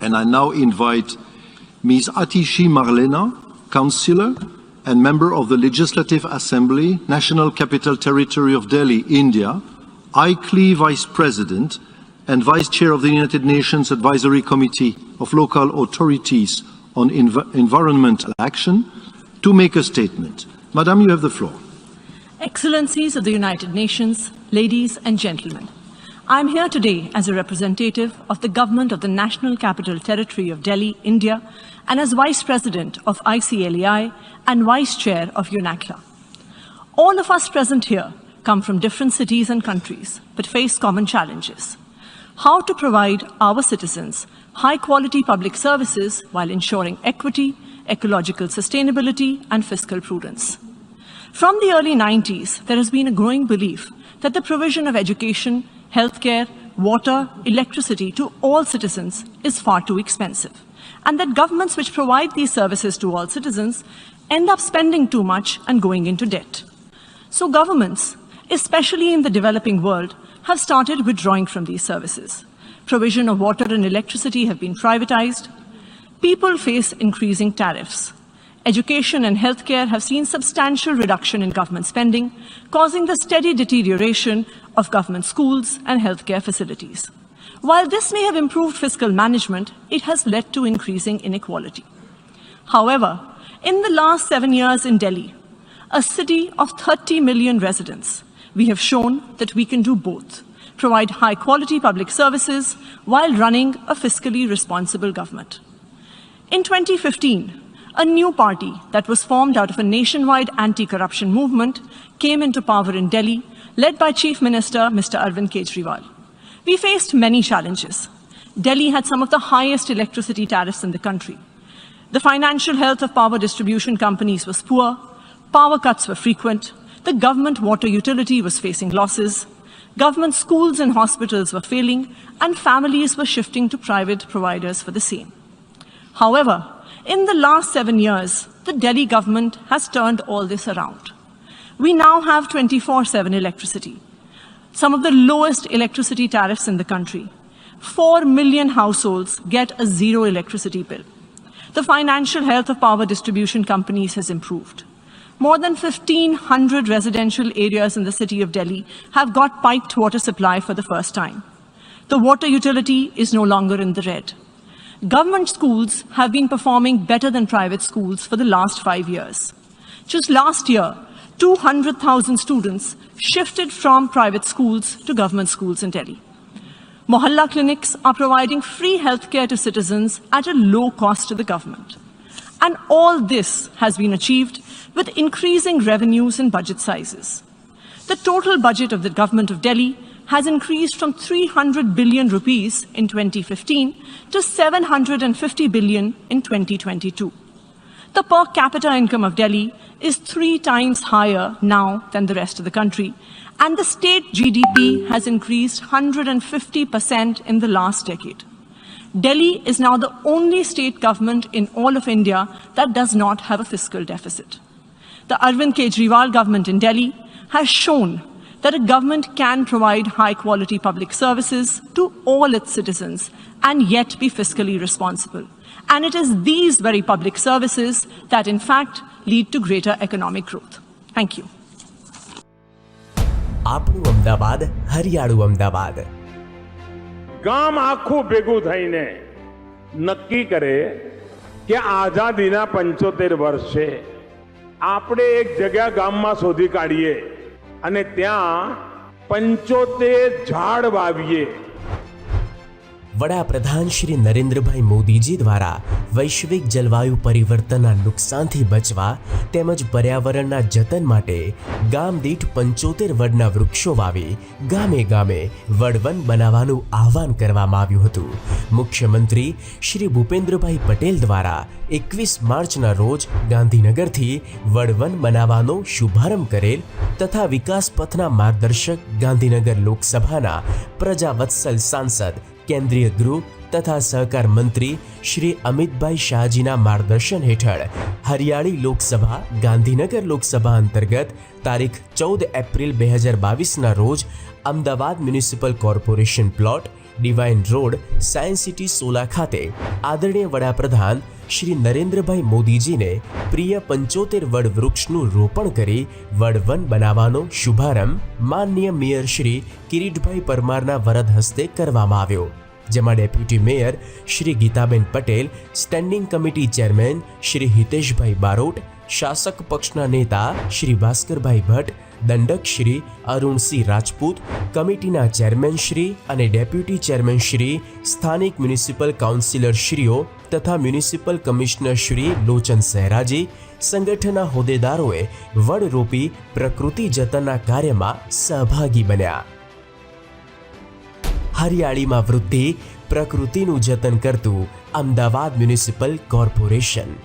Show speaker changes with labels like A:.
A: And I now invite Ms. Atishi Marlena, Councillor and Member of the Legislative Assembly, National Capital Territory of Delhi, India, ICLEI Vice President and Vice Chair of the United Nations Advisory Committee of Local Authorities on Environmental Action, to make a statement. Madam, you have the floor.
B: Excellencies of the United Nations, ladies and gentlemen, I am here today as a representative of the Government of the National Capital Territory of Delhi, India, and as Vice President of ICLEI and Vice Chair of UNACLA. All of us present here come from different cities and countries, but face common challenges. How to provide our citizens high-quality public services while ensuring equity, ecological sustainability, and fiscal prudence. From the early 90s, there has been a growing belief that the provision of education, healthcare, water, electricity to all citizens is far too expensive, and that governments which provide these services to all citizens end up spending too much and going into debt. So governments, especially in the developing world, have started withdrawing from these services. Provision of water and electricity have been privatized. People face increasing tariffs. Education and healthcare have seen substantial reduction in government spending, causing the steady deterioration of government schools and healthcare facilities. While this may have improved fiscal management, it has led to increasing inequality. However, in the last 7 years in Delhi, a city of 30 million residents, we have shown that we can do both, provide high-quality public services while running a fiscally responsible government. In 2015, a new party that was formed out of a nationwide anti-corruption movement came into power in Delhi, led by Chief Minister Mr. Arvind Kejriwal. We faced many challenges. Delhi had some of the highest electricity tariffs in the country. The financial health of power distribution companies was poor, power cuts were frequent, the government water utility was facing losses, government schools and hospitals were failing, and families were shifting to private providers for the same. However, in the last 7 years, the Delhi government has turned all this around. We now have 24/7 electricity, some of the lowest electricity tariffs in the country. 4 million households get a zero electricity bill. The financial health of power distribution companies has improved. More than 1,500 residential areas in the city of Delhi have got piped water supply for the first time. The water utility is no longer in the red. Government schools have been performing better than private schools for the last 5 years. Just last year, 200,000 students shifted from private schools to government schools in Delhi. Mohalla clinics are providing free healthcare to citizens at a low cost to the government. And all this has been achieved with increasing revenues and budget sizes. The total budget of the government of Delhi has increased from 300 billion rupees in 2015 to 750 billion in 2022. The per capita income of Delhi is 3 times higher now than the rest of the country, and the state GDP has increased 150% in the last decade. Delhi is now the only state government in all of India that does not have a fiscal deficit. The Arvind Kejriwal government in Delhi has shown that a government can provide high-quality public services to all its citizens and yet be fiscally responsible. And it is these very public services that, in fact, lead to greater economic growth. Thank you.
C: આપણું અમદાવાદ હરિયાળું અમદાવાદ
D: ગામ આખું ભેગું થઈને નક્કી કરે કે આઝાદીના 75 વર્ષે આપણે એક જગ્યા ગામમાં શોધી કાઢીએ અને ત્યાં 75 ઝાડ વાવીએ.
C: વડાપ્રધાન શ્રી નરેન્દ્રભાઈ મોદીજી દ્વારા વૈશ્વિક જલવાયુ પરિવર્તનના નુકસાનથી બચવા તેમજ પર્યાવરણના જતન માટે ગામ દીઠ 75 વડના વૃક્ષો વાવી ગામે ગામે વડવન બનાવવાનું આહ્વાન કરવામાં આવ્યું હતું. મુખ્યમંત્રી શ્રી ભૂપેન્દ્રભાઈ પટેલ દ્વારા 21 માર્ચના રોજ ગાંધીનગરથી વડવન બનાવવાનો શુભારંભ કરેલ તથા વિકાસ પથના માર્ગદર્શક ગાંધીનગર લોકસભાના પ્રજાવત્સલ સાંસદ કેન્દ્રીય ગૃહ તથા સહકાર મંત્રી શ્રી અમિતભાઈ શાહજીના માર્ગદર્શન હેઠળ હરિયાળી લોકસભા ગાંધીનગર લોકસભા અંતર્ગત તારીખ 14 એપ્રિલ 2022ના રોજ Ahmedabad municipal corporation plot divine road science city Sola ખાતે આદરણીય વડાપ્રધાન શ્રી નરેન્દ્રભાઈ મોદીજીને પ્રિય 75 વડ વૃક્ષનું રોપણ કરી વડ વન બનાવવાનો શુભારંભ માનનીય મેયર શ્રી કિરીટભાઈ પરમારના વરદ હસ્તે કરવામાં આવ્યો, જેમાં deputy mayor Shri Gitaben Patel, standing committee chairman Shri Hiteshbhai Barot, શાસક પક્ષના નેતા શ્રી ભાસ્કરભાઈ ભટ્ટ, દંડક શ્રી અરુણસિંહ રાજપૂત, કમિટીના ચેરમેન શ્રી અને ડેપ્યુટી ચેરમેન શ્રી, સ્થાનિક મ્યુનિસિપલ કાઉન્સિલર શ્રીઓ તથા મ્યુનિસિપલ કમિશનર શ્રી લોચન સહેરાજી, સંગઠનના હોદ્દેદારોએ વડ રોપી પ્રકૃતિ જતનના કાર્યમાં સહભાગી બન્યા. હરિયાળીમાં વૃદ્ધિ, પ્રકૃતિનું જતન કરતું અમદાવાદ મ્યુનિસિપલ કોર્પોરેશન.